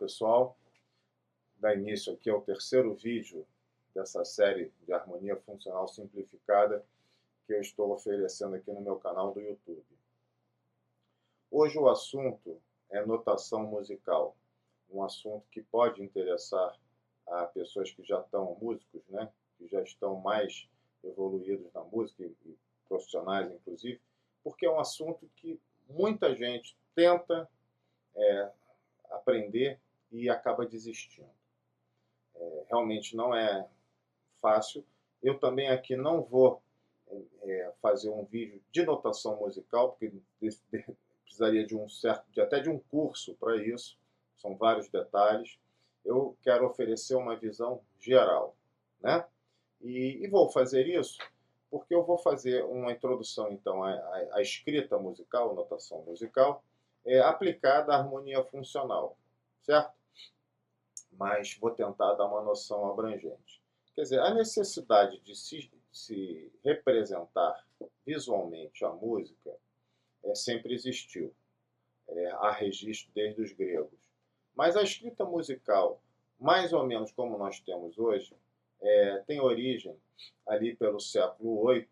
pessoal, dá início aqui ao terceiro vídeo dessa série de harmonia funcional simplificada que eu estou oferecendo aqui no meu canal do YouTube. Hoje o assunto é notação musical, um assunto que pode interessar a pessoas que já estão músicos, né? Que já estão mais evoluídos na música e profissionais inclusive, porque é um assunto que muita gente tenta aprender e acaba desistindo. Realmente não é fácil. Eu também aqui não vou fazer um vídeo de notação musical, porque precisaria até de um curso para isso. São vários detalhes. Eu quero oferecer uma visão geral, né? E vou fazer isso porque eu vou fazer uma introdução, então, à escrita musical, notação musical, aplicada à harmonia funcional, certo? Mas vou tentar dar uma noção abrangente. Quer dizer, a necessidade de se representar visualmente a música sempre existiu. Há registro desde os gregos. Mas a escrita musical, mais ou menos como nós temos hoje, tem origem ali pelo século VIII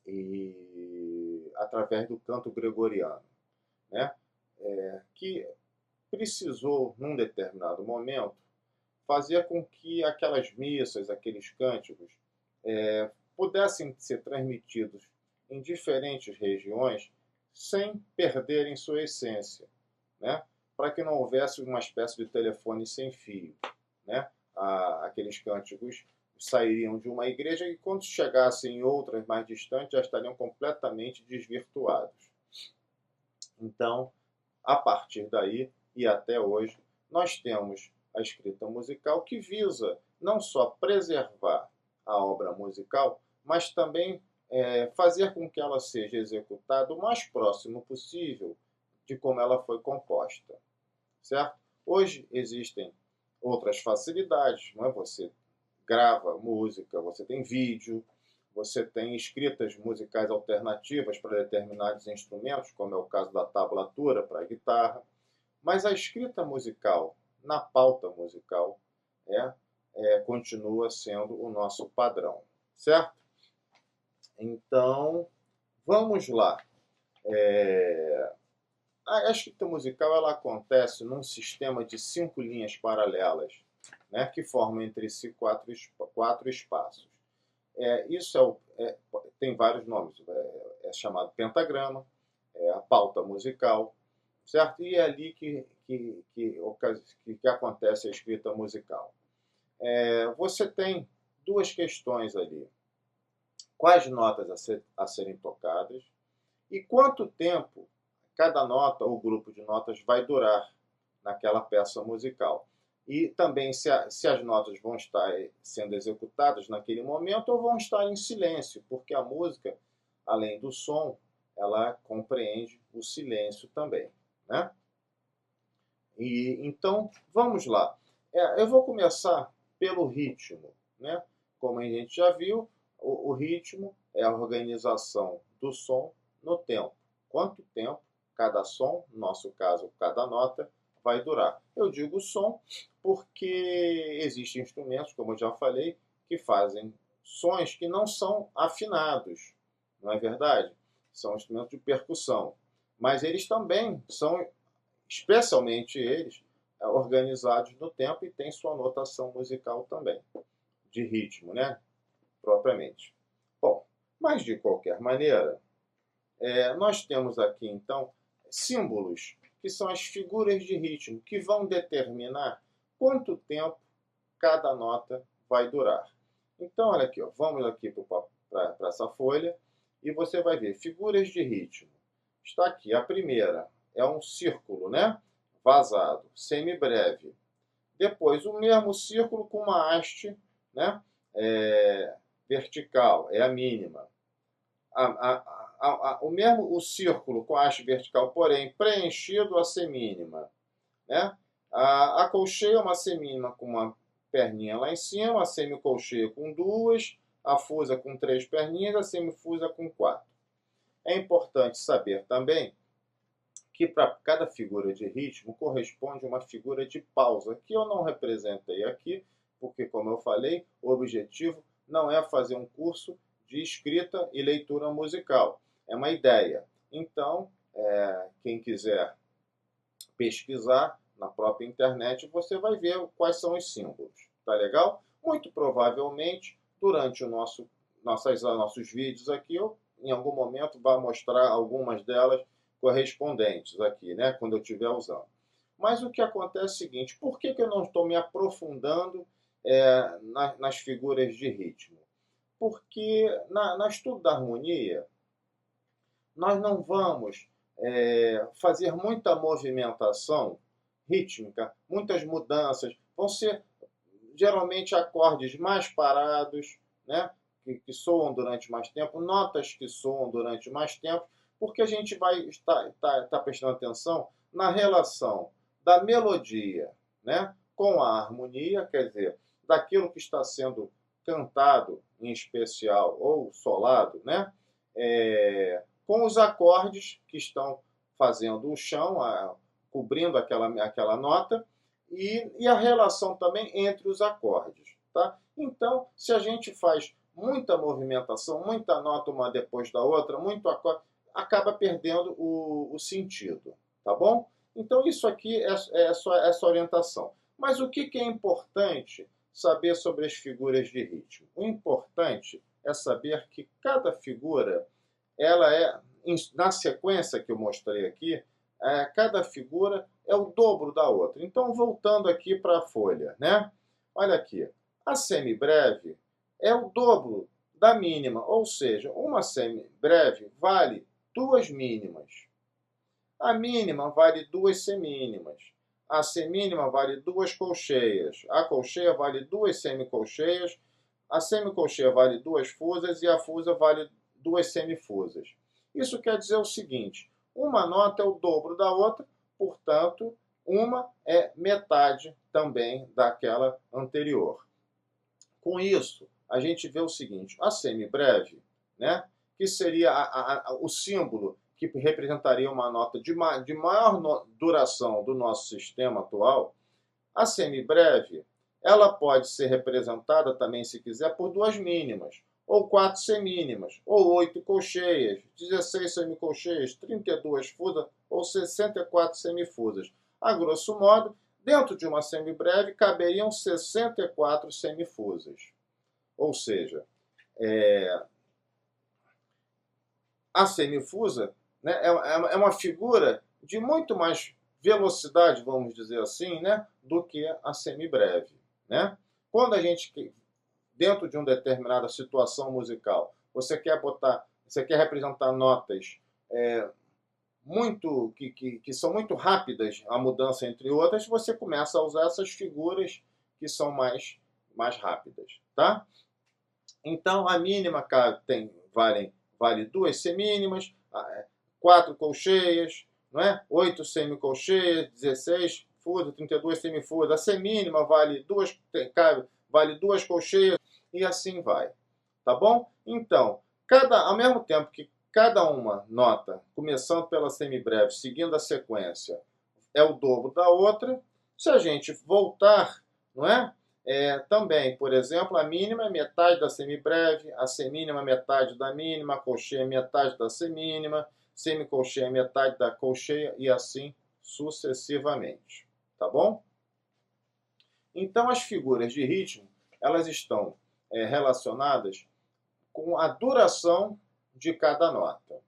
e através do canto gregoriano, né? Que precisou, num determinado momento, fazer com que aquelas missas, aqueles cânticos, pudessem ser transmitidos em diferentes regiões sem perderem sua essência, né? Para que não houvesse uma espécie de telefone sem fio, né? Aqueles cânticos sairiam de uma igreja e, quando chegassem em outras mais distantes, já estariam completamente desvirtuados. Então, a partir daí e até hoje, nós temos a escrita musical que visa não só preservar a obra musical, mas também fazer com que ela seja executada o mais próximo possível de como ela foi composta, certo? Hoje existem outras facilidades, não é? Você grava música, você tem vídeo, você tem escritas musicais alternativas para determinados instrumentos, como é o caso da tablatura para a guitarra. Mas a escrita musical, na pauta musical, continua sendo o nosso padrão, certo? Então, vamos lá. A escrita musical ela acontece num sistema de 5 linhas paralelas, né, que formam entre si quatro espaços. Isso tem vários nomes. É chamado pentagrama, a pauta musical, certo? E é ali que acontece a escrita musical. Você tem duas questões ali. Quais notas a serem tocadas e quanto tempo cada nota ou grupo de notas vai durar naquela peça musical. E também se as notas vão estar sendo executadas naquele momento ou vão estar em silêncio, porque a música, além do som, ela compreende o silêncio também, né? E então, vamos lá. Eu vou começar pelo ritmo, né? Como a gente já viu, o ritmo é a organização do som no tempo. Quanto tempo cada som, no nosso caso, cada nota, vai durar. Eu digo som porque existem instrumentos, como eu já falei, que fazem sons que não são afinados, não é verdade? São instrumentos de percussão. Mas eles também são, especialmente eles, organizados no tempo e têm sua notação musical também, de ritmo, né? Propriamente. Bom, mas de qualquer maneira, nós temos aqui, então, símbolos, que são as figuras de ritmo, que vão determinar quanto tempo cada nota vai durar. Então, olha aqui, ó, vamos aqui para essa folha, e você vai ver figuras de ritmo. Está aqui, a primeira é um círculo, né? Vazado, semibreve. Depois, o mesmo círculo com uma haste, né? Vertical, é a mínima. O círculo com a haste vertical, porém, preenchido a semínima, né? A colcheia é uma semínima com uma perninha lá em cima, a semicolcheia com 2, a fusa com 3 perninhas, a semifusa com 4. É importante saber também que para cada figura de ritmo corresponde uma figura de pausa, que eu não representei aqui, porque, como eu falei, o objetivo não é fazer um curso de escrita e leitura musical. É uma ideia. Então, quem quiser pesquisar na própria internet, você vai ver quais são os símbolos. Tá legal? Muito provavelmente, durante nossos vídeos aqui, eu, em algum momento, vou mostrar algumas delas correspondentes aqui, né? Quando eu estiver usando. Mas o que acontece é o seguinte, por que eu não estou me aprofundando nas figuras de ritmo? Porque no estudo da harmonia, nós não vamos fazer muita movimentação rítmica, muitas mudanças. Vão ser geralmente acordes mais parados, né? que soam durante mais tempo, notas que soam durante mais tempo, porque a gente vai estar prestando atenção na relação da melodia, né? com a harmonia, quer dizer, daquilo que está sendo cantado em especial ou solado, né? Com os acordes que estão fazendo o chão, cobrindo aquela nota, e a relação também entre os acordes. Tá? Então, se a gente faz muita movimentação, muita nota uma depois da outra, muito acorde, acaba perdendo o sentido. Tá bom? Então, isso aqui é só essa orientação. Mas o que é importante saber sobre as figuras de ritmo? O importante é saber que cada figura, ela na sequência que eu mostrei aqui, cada figura é o dobro da outra. Então, voltando aqui para a folha, né? Olha aqui, a semibreve é o dobro da mínima, ou seja, uma semibreve vale 2 mínimas. A mínima vale 2 semínimas. A semínima vale 2 colcheias. A colcheia vale 2 semicolcheias. A semicolcheia vale 2 fusas e a fusa vale 2 semifusas. Isso quer dizer o seguinte, uma nota é o dobro da outra, portanto, uma é metade também daquela anterior. Com isso, a gente vê o seguinte, a semibreve, né, que seria o símbolo que representaria uma nota de maior duração do nosso sistema atual, a semibreve, ela pode ser representada também, se quiser, por 2 mínimas, ou 4 semínimas, ou 8 colcheias, 16 semicolcheias, 32 fusas, ou 64 semifusas. A grosso modo, dentro de uma semibreve, caberiam 64 semifusas. Ou seja, a semifusa, né, é uma figura de muito mais velocidade, vamos dizer assim, né, do que a semibreve. Né? Quando a gente, dentro de uma determinada situação musical, você quer representar notas que são muito rápidas, a mudança entre outras, você começa a usar essas figuras que são mais rápidas. Tá? Então, a mínima vale 2 semínimas, 4 colcheias, não é? 8 semicolcheias, 16 fusas, 32 semifusas. A semínima vale 2 colcheias e assim vai. Tá bom? Então, ao mesmo tempo que cada uma nota, começando pela semibreve, seguindo a sequência, é o dobro da outra, se a gente voltar, não é? Também, por exemplo, a mínima é metade da semibreve, a semínima é metade da mínima, a colcheia é metade da semínima, semicolcheia é metade da colcheia e assim sucessivamente. Tá bom? Então, as figuras de ritmo, elas estão relacionadas com a duração de cada nota.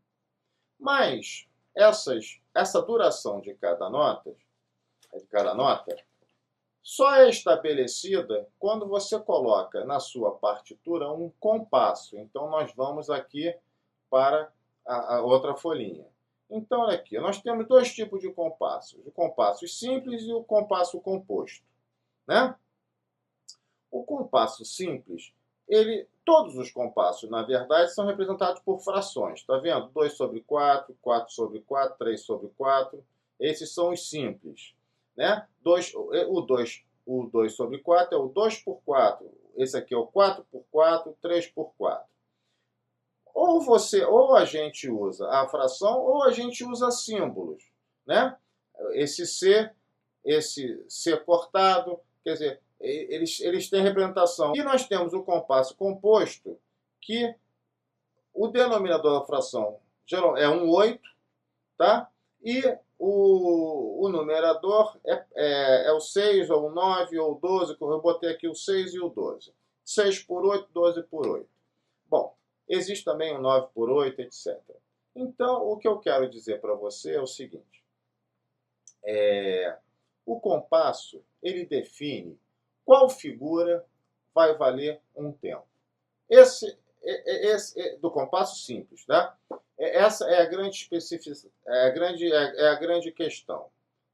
Mas essa duração de cada nota só é estabelecida quando você coloca na sua partitura um compasso. Então, nós vamos aqui para a outra folhinha. Então, olha aqui, nós temos 2 tipos de compassos. O compasso simples e o compasso composto. Né? O compasso simples, todos os compassos, na verdade, são representados por frações. Está vendo? 2 sobre 4, 4 sobre 4, 3 sobre 4. Esses são os simples. Né? O 2 sobre 4 é o 2 por 4. Esse aqui é o 4 por 4, 3 por 4. Ou a gente usa a fração ou a gente usa símbolos. né? Esse C cortado, quer dizer, eles têm representação. E nós temos o compasso composto, que o denominador da fração é um 8, tá? E o numerador é o 6, ou o 9, ou o 12, eu botei aqui o 6 e o 12. 6 por 8, 12 por 8. Bom, existe também o 9 por 8, etc. Então, o que eu quero dizer para você é o seguinte. O compasso, ele define qual figura vai valer um tempo. Esse do compasso simples, tá? Essa é a grande especificidade, é a grande questão,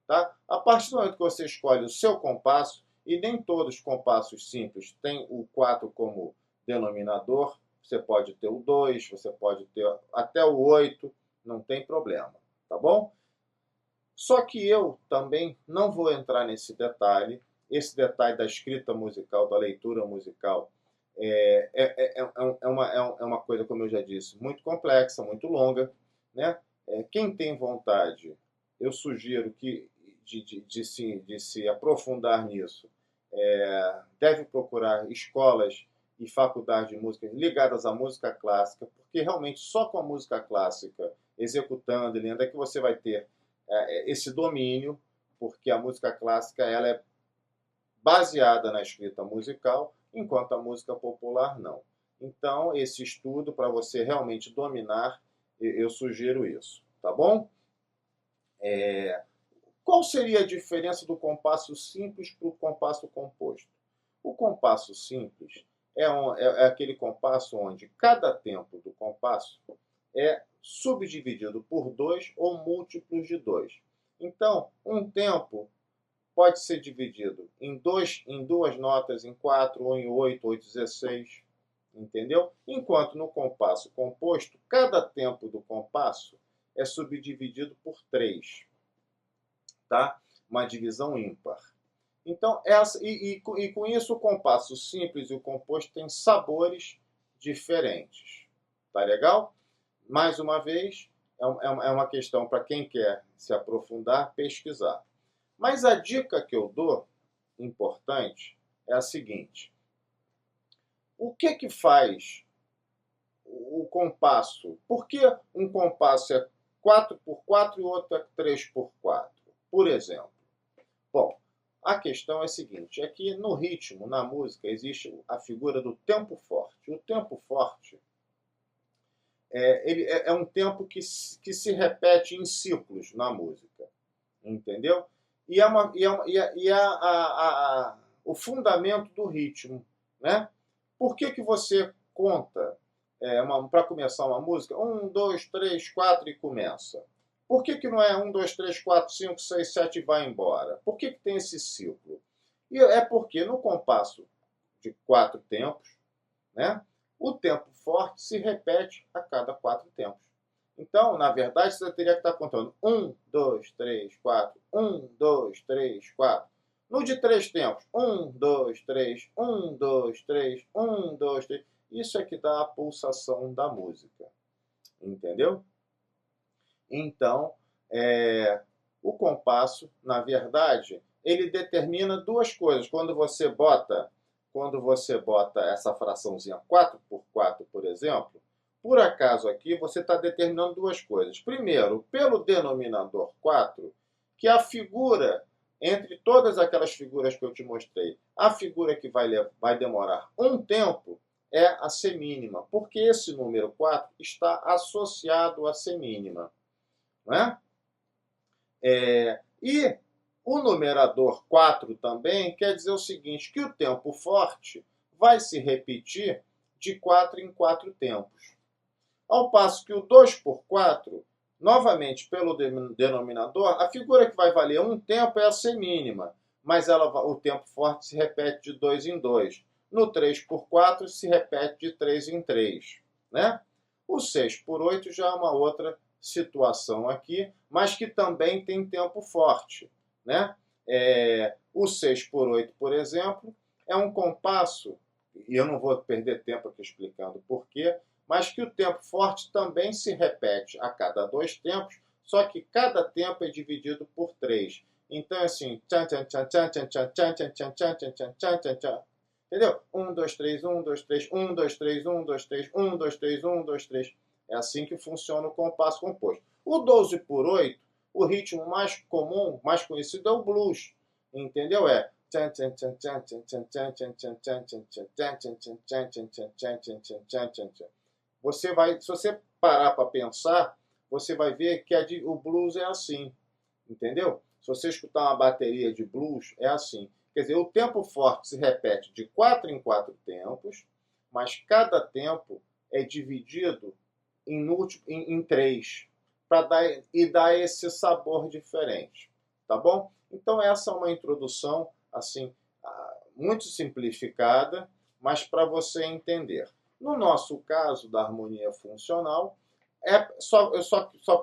tá? A partir do momento que você escolhe o seu compasso, e nem todos os compassos simples têm o 4 como denominador, você pode ter o 2, você pode ter até o 8, não tem problema, tá bom? Só que eu também não vou entrar nesse detalhe, esse detalhe da escrita musical, da leitura musical, é uma coisa, como eu já disse, muito complexa, muito longa, né? Quem tem vontade, eu sugiro que de se aprofundar nisso, deve procurar escolas e faculdades de música ligadas à música clássica, porque realmente só com a música clássica, executando, lendo, é que você vai ter esse domínio, porque a música clássica ela é baseada na escrita musical, enquanto a música popular não. Então, esse estudo, para você realmente dominar, eu sugiro isso, tá bom? Qual seria a diferença do compasso simples para o compasso composto? O compasso simples é aquele compasso onde cada tempo do compasso é subdividido por 2 ou múltiplos de 2. Então, um tempo pode ser dividido em duas notas, em 4, ou em 8, ou em 16, entendeu? Enquanto no compasso composto, cada tempo do compasso é subdividido por 3, tá? Uma divisão ímpar. Então, com isso, o compasso simples e o composto têm sabores diferentes. Tá legal? Mais uma vez, é uma questão para quem quer se aprofundar, pesquisar. Mas a dica que eu dou, importante, é a seguinte. O que faz o compasso? Por que um compasso é 4 por 4 e o outro é 3 por 4? Por exemplo. Bom, a questão é a seguinte, é que no ritmo, na música, existe a figura do tempo forte. O tempo forte ele é um tempo que se repete em ciclos na música, entendeu? E o fundamento do ritmo, né? Por que você conta, para começar uma música, 1, 2, 3, 4 e começa? Por que não é 1, 2, 3, 4, 5, 6, 7 e vai embora? Por que tem esse ciclo? E é porque no compasso de 4 tempos, né, o tempo forte se repete a cada 4 tempos. Então, na verdade, você teria que estar contando 1, 2, 3, 4, 1, 2, 3, 4. No de 3 tempos, 1, 2, 3, 1, 2, 3, 1, 2, 3. Isso é que dá a pulsação da música. Entendeu? Então, o compasso, na verdade, ele determina duas coisas. Quando você bota essa fraçãozinha 4 por 4, por exemplo, por acaso aqui você está determinando duas coisas. Primeiro, pelo denominador 4, que a figura, entre todas aquelas figuras que eu te mostrei, a figura que vai demorar um tempo é a semínima, porque esse número 4 está associado à semínima. Não é? E o numerador 4 também quer dizer o seguinte, que o tempo forte vai se repetir de 4 em 4 tempos. Ao passo que o 2 por 4, novamente pelo denominador, a figura que vai valer um tempo é a semínima, mas o tempo forte se repete de 2 em 2. No 3 por 4 se repete de 3 em 3. Né? O 6 por 8 já é uma outra situação aqui, mas que também tem tempo forte. Né? O 6 por 8, por exemplo, é um compasso, e eu não vou perder tempo aqui explicando por quê, mas que o tempo forte também se repete a cada 2 tempos, só que cada tempo é dividido por 3. Então é assim, tchan, tchan, tchan, tchan, tchan, tchan, tchan, tchan, tchan, tchan, tchan, tchan, tchan, tchan, tchan. Entendeu? 1, 2, 3, 1, 2, 3, 1, 2, 3, 1, 2, 3, 1, 2, 3, 1, 2, 3. É assim que funciona o compasso composto. O 12 por 8, o ritmo mais comum, mais conhecido é o blues. Entendeu? É você vai, se você parar para pensar, você vai ver que o blues é assim, entendeu? Se você escutar uma bateria de blues, é assim. Quer dizer, o tempo forte se repete de 4 em 4 tempos, mas cada tempo é dividido em 3, para dar esse sabor diferente, tá bom? Então essa é uma introdução assim muito simplificada, mas para você entender. No nosso caso da harmonia funcional, a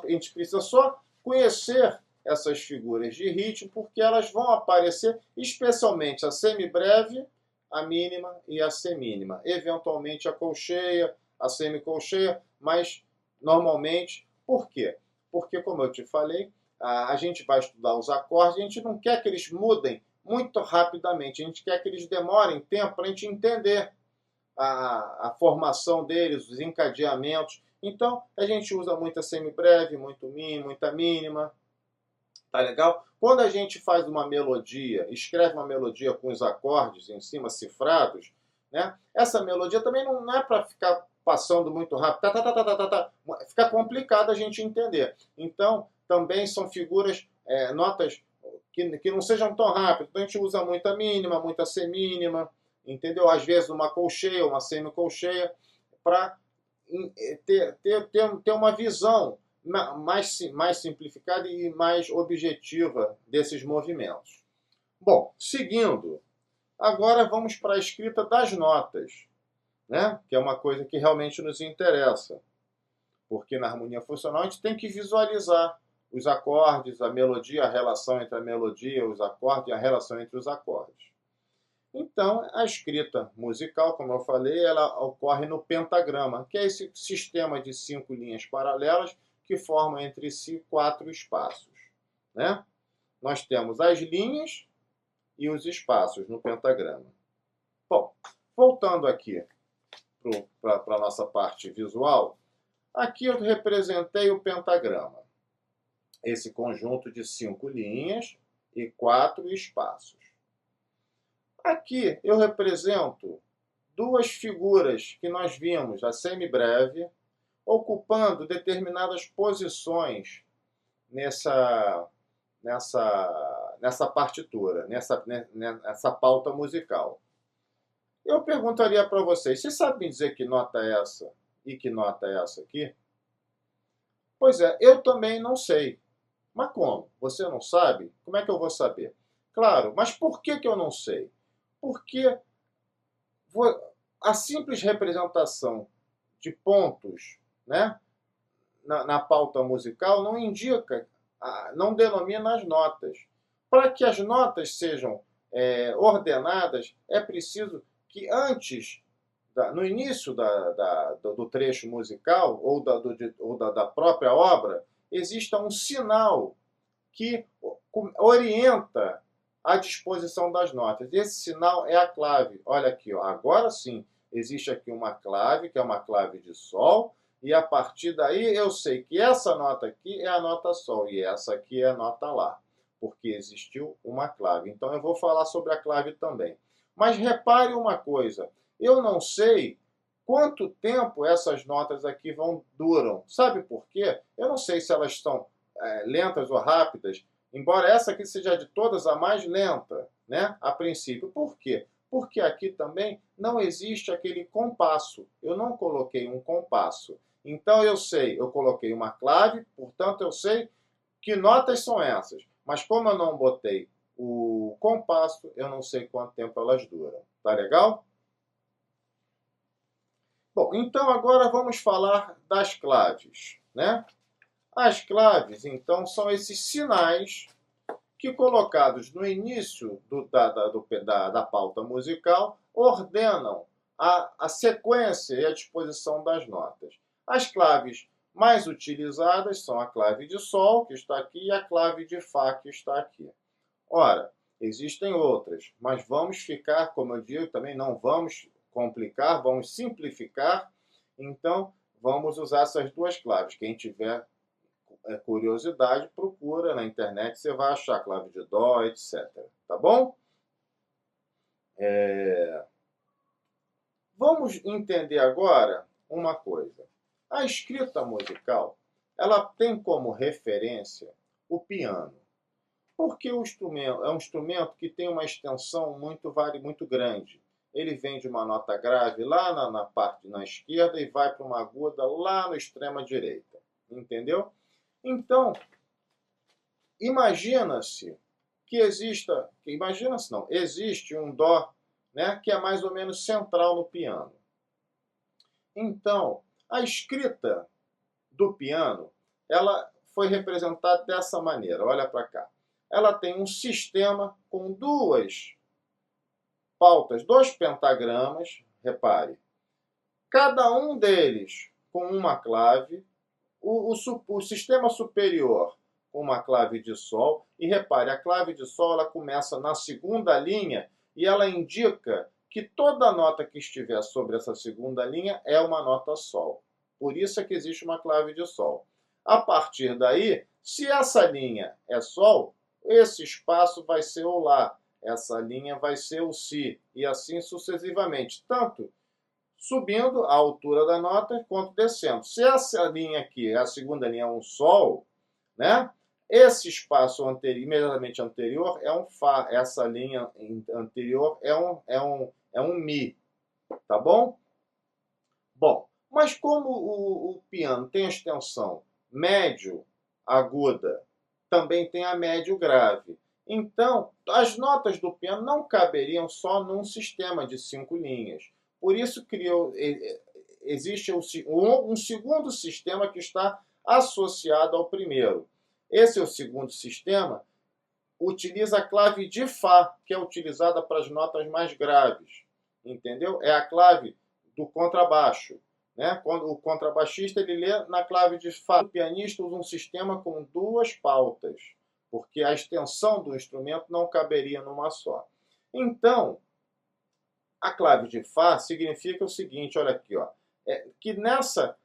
gente precisa só conhecer essas figuras de ritmo, porque elas vão aparecer, especialmente a semibreve, a mínima e a semínima. Eventualmente a colcheia, a semicolcheia, mas normalmente, por quê? Porque, como eu te falei, a gente vai estudar os acordes, a gente não quer que eles mudem muito rapidamente, a gente quer que eles demorem tempo para a gente entender a formação deles, os encadeamentos. Então, a gente usa muita semibreve, muita mínima. Tá legal? Quando a gente faz uma melodia, escreve uma melodia com os acordes em cima cifrados, né? Essa melodia também não é para ficar passando muito rápido. Fica complicado a gente entender. Então, também são figuras, notas que não sejam tão rápidas. Então, a gente usa muita mínima, muita semínima, entendeu? Às vezes uma colcheia, uma semicolcheia, para ter uma visão mais simplificada e mais objetiva desses movimentos. Bom, seguindo, agora vamos para a escrita das notas, né? Que é uma coisa que realmente nos interessa, porque na harmonia funcional a gente tem que visualizar os acordes, a melodia, a relação entre a melodia, os acordes e a relação entre os acordes. Então, a escrita musical, como eu falei, ela ocorre no pentagrama, que é esse sistema de 5 linhas paralelas que formam entre si 4 espaços, né? Nós temos as linhas e os espaços no pentagrama. Bom, voltando aqui para a nossa parte visual, aqui eu representei o pentagrama, esse conjunto de 5 linhas e 4 espaços. Aqui eu represento duas figuras que nós vimos, a semibreve, ocupando determinadas posições nessa partitura, nessa pauta musical. Eu perguntaria para vocês, vocês sabem dizer que nota é essa e que nota é essa aqui? Pois é, eu também não sei. Mas como? Você não sabe? Como é que eu vou saber? Claro, mas por que eu não sei? Porque a simples representação de pontos, né, na pauta musical não indica, não denomina as notas. Para que as notas sejam ordenadas, é preciso que antes, no início do trecho musical ou da própria obra, exista um sinal que orienta a disposição das notas. Esse sinal é a clave. Olha aqui, ó, agora sim, existe aqui uma clave, que é uma clave de Sol, e a partir daí eu sei que essa nota aqui é a nota Sol e essa aqui é a nota Lá, porque existiu uma clave. Então eu vou falar sobre a clave também. Mas repare uma coisa, eu não sei quanto tempo essas notas aqui duram. Sabe por quê? Eu não sei se elas são lentas ou rápidas, embora essa aqui seja de todas a mais lenta, né, a princípio. Por quê? Porque aqui também não existe aquele compasso. Eu não coloquei um compasso. Então eu coloquei uma clave, portanto eu sei que notas são essas. Mas como eu não botei o compasso, eu não sei quanto tempo elas duram. Tá legal? Bom, então agora vamos falar das claves, né? As claves, então, são esses sinais que, colocados no início da pauta musical, ordenam a sequência e a disposição das notas. As claves mais utilizadas são a clave de Sol, que está aqui, e a clave de Fá, que está aqui. Ora, existem outras, mas vamos ficar, como eu digo, também não vamos complicar, vamos simplificar. Então, vamos usar essas duas claves. Quem tiver curiosidade, procura na internet, você vai achar a clave de Dó, etc. Tá bom? Vamos entender agora uma coisa. A escrita musical, ela tem como referência o piano. Porque o instrumento é um instrumento que tem uma extensão muito grande. Ele vem de uma nota grave lá na parte na esquerda e vai para uma aguda lá na extrema direita. Entendeu? Então, imagina-se que existe um Dó, né, que é mais ou menos central no piano. Então, a escrita do piano, ela foi representada dessa maneira. Olha para cá. Ela tem um sistema com duas pautas, dois pentagramas, repare. Cada um deles com uma clave, o sistema superior com uma clave de Sol. E repare, a clave de Sol ela começa na segunda linha e ela indica que toda nota que estiver sobre essa segunda linha é uma nota Sol. Por isso é que existe uma clave de Sol. A partir daí, se essa linha é Sol, esse espaço vai ser o Lá, essa linha vai ser o Si, e assim sucessivamente, tanto subindo a altura da nota quanto descendo. Se essa linha aqui, a segunda linha, é um Sol, né? Esse espaço imediatamente anterior é um Fá, essa linha anterior é um Mi, tá bom? Bom, mas como o piano tem a extensão médio aguda, também tem a médio grave. Então, as notas do piano não caberiam só num sistema de 5 linhas. Por isso existe um segundo sistema que está associado ao primeiro. Esse é o segundo sistema, utiliza a clave de Fá, que é utilizada para as notas mais graves. Entendeu? É a clave do contrabaixo. Né? Quando o contrabaixista ele lê na clave de Fá, o pianista usa um sistema com duas pautas, porque a extensão do instrumento não caberia numa só. Então, a clave de Fá significa o seguinte, olha aqui, ó, que nessa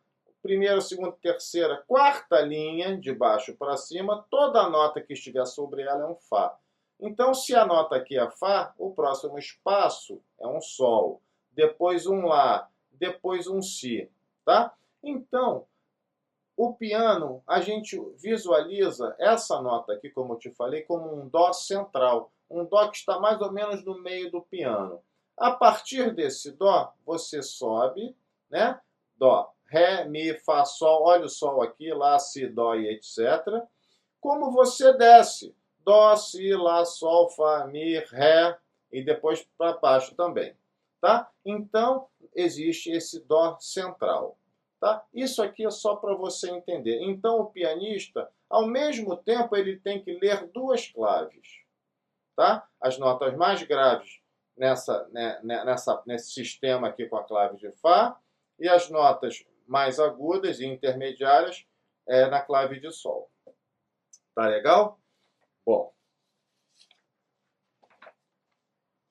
primeira, segunda, terceira, quarta linha, de baixo para cima, toda nota que estiver sobre ela é um Fá. Então, se a nota aqui é Fá, o próximo espaço é um Sol, depois um Lá, depois um Si, tá? Então, o piano, a gente visualiza essa nota aqui, como eu te falei, como um Dó central, um Dó que está mais ou menos no meio do piano. A partir desse Dó, você sobe, né? Dó, Ré, Mi, Fá, Sol, olha o Sol aqui, Lá, Si, Dó e etc. Como você desce, Dó, Si, Lá, Sol, Fá, Mi, Ré e depois para baixo também, tá? Então, existe esse Dó central. Tá? Isso aqui é só para você entender. Então, o pianista, ao mesmo tempo, ele tem que ler duas claves. Tá? As notas mais graves nesse sistema aqui com a clave de Fá e as notas mais agudas e intermediárias na clave de Sol. Tá legal? Bom.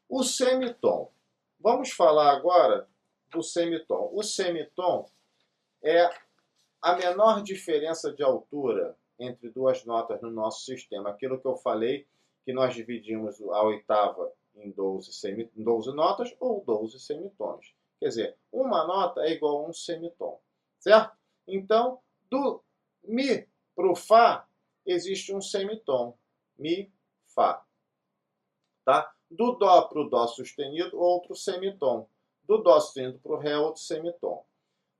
O semitom. Vamos falar agora do semitom. O semitom é a menor diferença de altura entre duas notas no nosso sistema. Aquilo que eu falei, que nós dividimos a oitava em 12 notas ou 12 semitons. Quer dizer, uma nota é igual a um semitom, certo? Então, do Mi para o Fá, existe um semitom. Mi, Fá. Tá? Do Dó para o Dó sustenido, outro semitom. Do Dó sustenido para o Ré, outro semitom.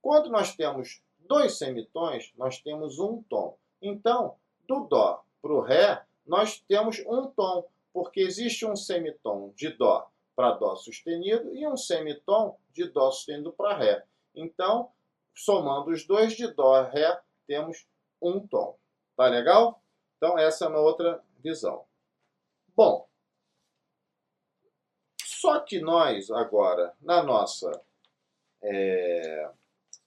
Quando nós temos dois semitons, nós temos um tom. Então, do Dó para o Ré, nós temos um tom, porque existe um semitom de Dó para Dó sustenido e um semitom de Dó sustenido para Ré. Então, somando os dois de Dó a Ré, temos um tom. Tá legal? Então, essa é uma outra visão. Bom, só que nós agora, na nossa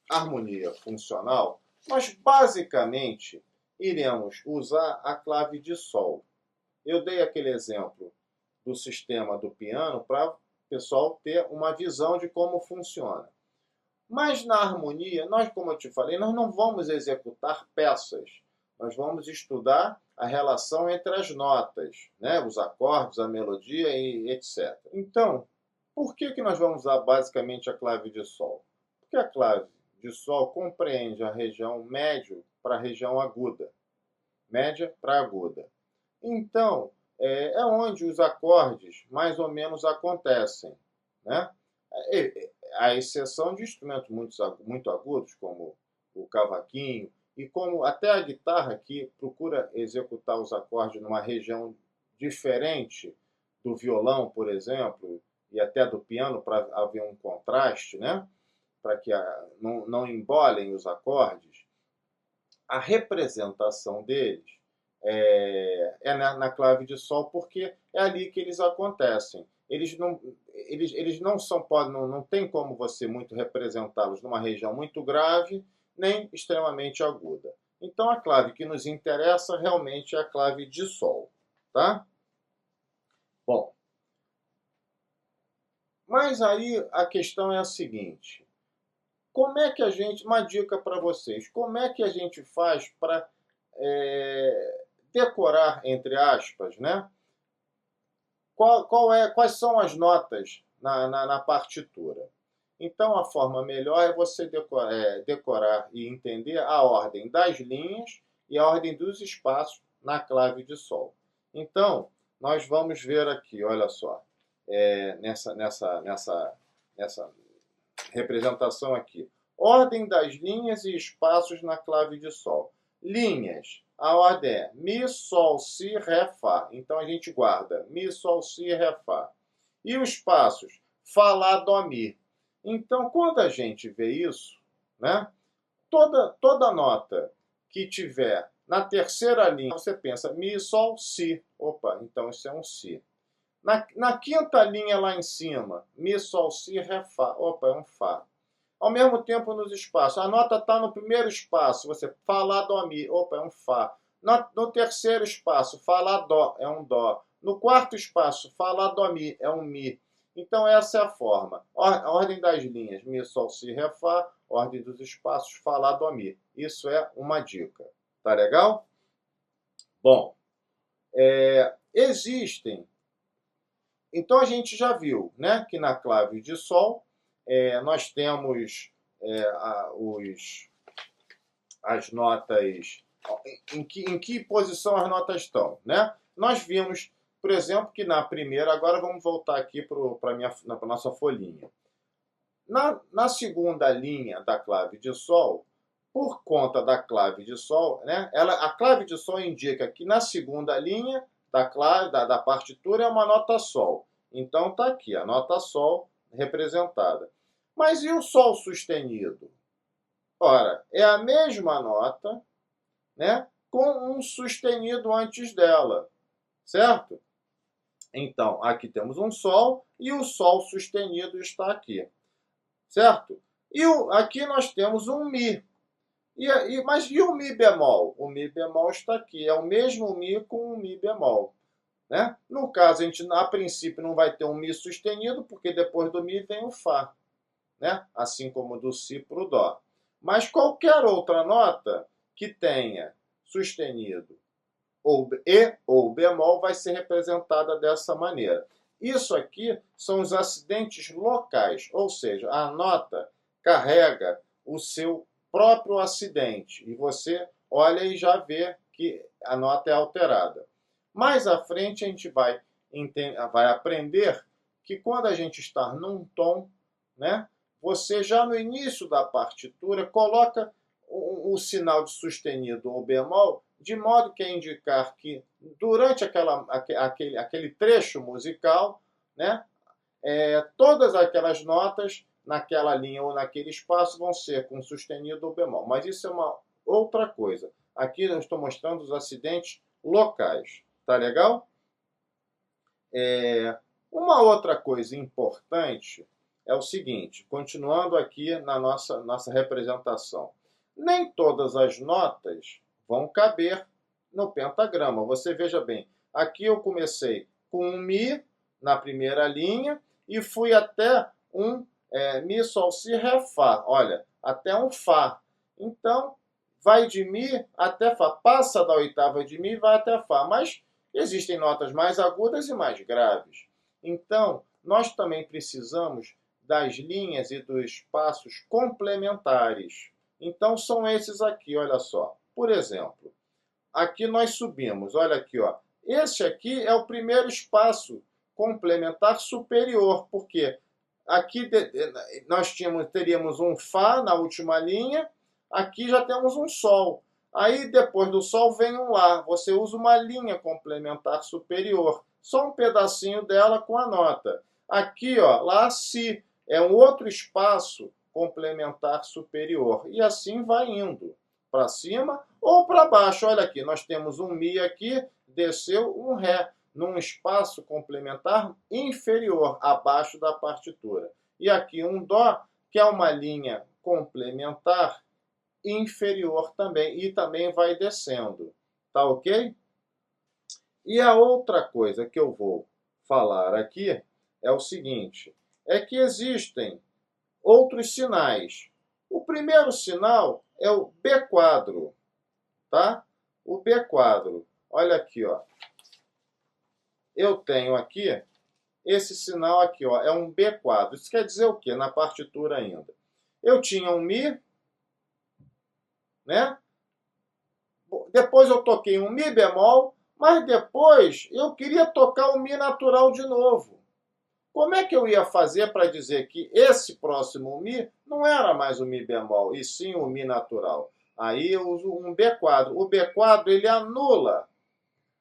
harmonia funcional, Nós basicamente iremos usar a clave de Sol. Eu dei aquele exemplo do sistema do piano para o pessoal ter uma visão de como funciona. Mas na harmonia, nós, como eu te falei, nós não vamos executar peças. Nós vamos estudar a relação entre as notas, né? Os acordes, a melodia e etc. Então, por que nós vamos usar basicamente a clave de Sol? Porque a clave de Sol compreende a região médio para a região aguda. Média para aguda. Então, é onde os acordes mais ou menos acontecem, né? À exceção de instrumentos muito agudos, como o cavaquinho, e como até a guitarra, que procura executar os acordes numa região diferente do violão, por exemplo, e até do piano, para haver um contraste, né? Para que não embolem os acordes. A representação deles na clave de Sol, porque é ali que eles acontecem. Eles não são, não tem como você muito representá-los numa região muito grave, nem extremamente aguda. Então a clave que nos interessa realmente é a clave de Sol, tá? Bom, mas aí a questão é a seguinte: como é que a gente, uma dica para vocês, como é que a gente faz para decorar, entre aspas, né? Quais são as notas na partitura? Então, a forma melhor é você decorar e entender a ordem das linhas e a ordem dos espaços na clave de Sol. Então, nós vamos ver aqui, olha só, nessa representação aqui. Ordem das linhas e espaços na clave de Sol. Linhas. A ordem é Mi, Sol, Si, Ré, Fá. Então a gente guarda Mi, Sol, Si, Ré, Fá. E os passos? Fá, Lá, Dó, Mi. Então, quando a gente vê isso, né, toda nota que tiver na terceira linha, você pensa Mi, Sol, Si. Opa, então isso é um Si. Na quinta linha lá em cima, Mi, Sol, Si, Ré, Fá. Opa, é um Fá. Ao mesmo tempo nos espaços. A nota está no primeiro espaço, você Fá, Lá, Dó, Mi. Opa, é um Fá. No terceiro espaço, Fá, Lá, Dó, é um Dó. No quarto espaço, Fá, Lá, Dó, Mi, é um Mi. Então essa é a forma. A ordem das linhas, Mi, Sol, Si, Ré, Fá. Ordem dos espaços, Fá, Lá, Dó, Mi. Isso é uma dica. Tá legal? Bom, existem. Então a gente já viu, né, que na clave de Sol nós temos as notas, em que posição as notas estão, né? Nós vimos, por exemplo, que na primeira, agora vamos voltar aqui para a nossa folhinha. Na segunda linha da clave de Sol, por conta da clave de Sol, né, a clave de Sol indica que na segunda linha da partitura é uma nota Sol. Então está aqui a nota Sol representada. Mas e o Sol sustenido? Ora, é a mesma nota, né, com um sustenido antes dela, certo? Então, aqui temos um Sol e o Sol sustenido está aqui, certo? E aqui nós temos um Mi. Mas e o Mi bemol? O Mi bemol está aqui, é o mesmo Mi com o Mi bemol. Né? No caso, a gente, a princípio, não vai ter um Mi sustenido, porque depois do Mi vem o Fá, né? Assim como do Si para o Dó. Mas qualquer outra nota que tenha sustenido ou bemol vai ser representada dessa maneira. Isso aqui são os acidentes locais, ou seja, a nota carrega o seu próprio acidente e você olha e já vê que a nota é alterada. Mais à frente a gente vai aprender que quando a gente está num tom, né, você já no início da partitura coloca o sinal de sustenido ou bemol de modo que a indicar que durante aquele trecho musical, né, todas aquelas notas naquela linha ou naquele espaço vão ser com sustenido ou bemol. Mas isso é uma outra coisa. Aqui eu estou mostrando os acidentes locais. Tá legal? Uma outra coisa importante é o seguinte, continuando aqui na nossa representação. Nem todas as notas vão caber no pentagrama. Você veja bem, aqui eu comecei com um Mi na primeira linha e fui até um Mi, Sol, Si, Ré, Fá. Olha, até um Fá. Então, vai de Mi até Fá. Passa da oitava de Mi e vai até Fá. Mas existem notas mais agudas e mais graves. Então, nós também precisamos das linhas e dos espaços complementares. Então, são esses aqui, olha só. Por exemplo, aqui nós subimos, olha aqui, ó. Esse aqui é o primeiro espaço complementar superior, porque aqui nós teríamos um Fá na última linha, aqui já temos um Sol. Aí depois do Sol vem um Lá, você usa uma linha complementar superior, só um pedacinho dela com a nota. Aqui, ó, Lá, Si, é um outro espaço complementar superior, e assim vai indo para cima ou para baixo. Olha aqui, nós temos um Mi aqui, desceu um Ré, num espaço complementar inferior, abaixo da partitura. E aqui um Dó, que é uma linha complementar inferior também, e também vai descendo. Tá ok? E a outra coisa que eu vou falar aqui é o seguinte, é que existem outros sinais. O primeiro sinal é o B quadro, tá? O B quadro. Olha aqui, ó. Eu tenho aqui esse sinal aqui, ó, é um B quadro. Isso quer dizer o quê? Na partitura ainda. Eu tinha um Mi, né? Depois eu toquei um Mi bemol, mas depois eu queria tocar o Mi natural de novo. Como é que eu ia fazer para dizer que esse próximo Mi não era mais o Mi bemol, e sim o Mi natural? Aí eu uso um B quadro. O B quadro, ele anula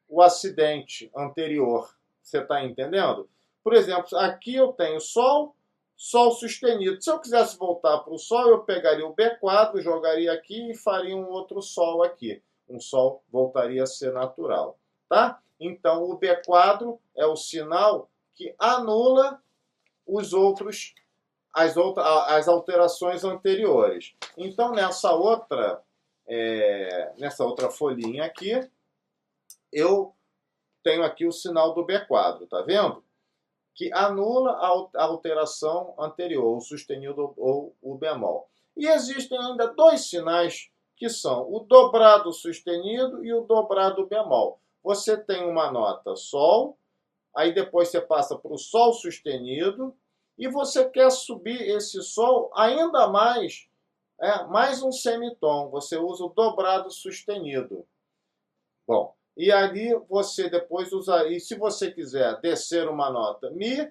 o acidente anterior. Você está entendendo? Por exemplo, aqui eu tenho Sol, Sol sustenido. Se eu quisesse voltar para o Sol, eu pegaria o B quadro, jogaria aqui e faria um outro Sol aqui. Um Sol voltaria a ser natural. Tá? Então, o B quadro é o sinal que anula as alterações anteriores. Então, nessa outra folhinha aqui, eu tenho aqui o sinal do B quadro, tá vendo? Que anula a alteração anterior, o sustenido ou o bemol. E existem ainda dois sinais que são o dobrado sustenido e o dobrado bemol. Você tem uma nota Sol, aí depois você passa para o Sol sustenido, e você quer subir esse Sol ainda mais, mais um semitom. Você usa o dobrado sustenido. Bom, e ali você depois usa, e se você quiser descer uma nota Mi,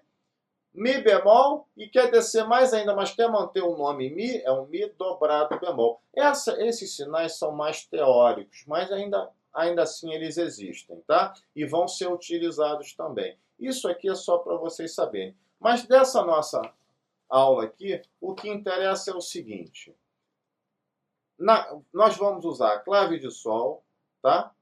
Mi bemol, e quer descer mais ainda, mas quer manter o nome Mi, é um Mi dobrado bemol. Esses sinais são mais teóricos, mas ainda assim eles existem, tá? E vão ser utilizados também. Isso aqui é só para vocês saberem. Mas dessa nossa aula aqui, o que interessa é o seguinte. Nós vamos usar a clave de Sol, tá?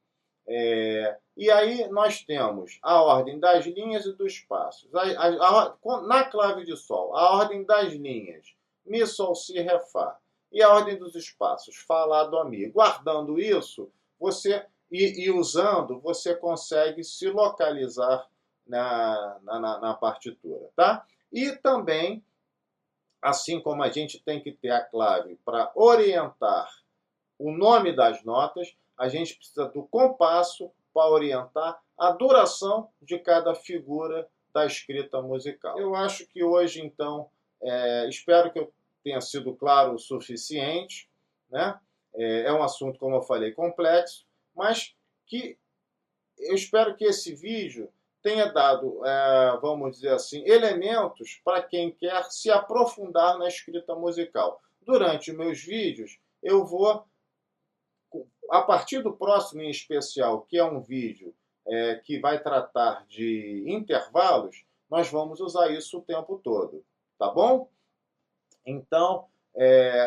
E aí nós temos a ordem das linhas e dos passos. Na clave de Sol, a ordem das linhas, Mi, Sol, Si, Ré, Fá. E a ordem dos espaços, Fá, Lá, Dó, Mi. Guardando isso, e usando, você consegue se localizar na partitura. Tá? E também, assim como a gente tem que ter a clave para orientar o nome das notas, a gente precisa do compasso para orientar a duração de cada figura da escrita musical. Eu acho que hoje, então, espero que eu tenha sido claro o suficiente, né? É um assunto, como eu falei, complexo, mas que eu espero que esse vídeo tenha dado, vamos dizer assim, elementos para quem quer se aprofundar na escrita musical. Durante meus vídeos, eu vou, a partir do próximo em especial, que é um vídeo que vai tratar de intervalos, nós vamos usar isso o tempo todo, tá bom? Então,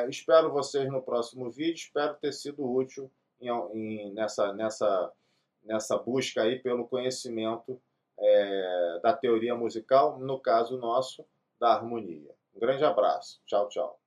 espero vocês no próximo vídeo, espero ter sido útil nessa busca aí pelo conhecimento da teoria musical, no caso nosso, da harmonia. Um grande abraço. Tchau, tchau.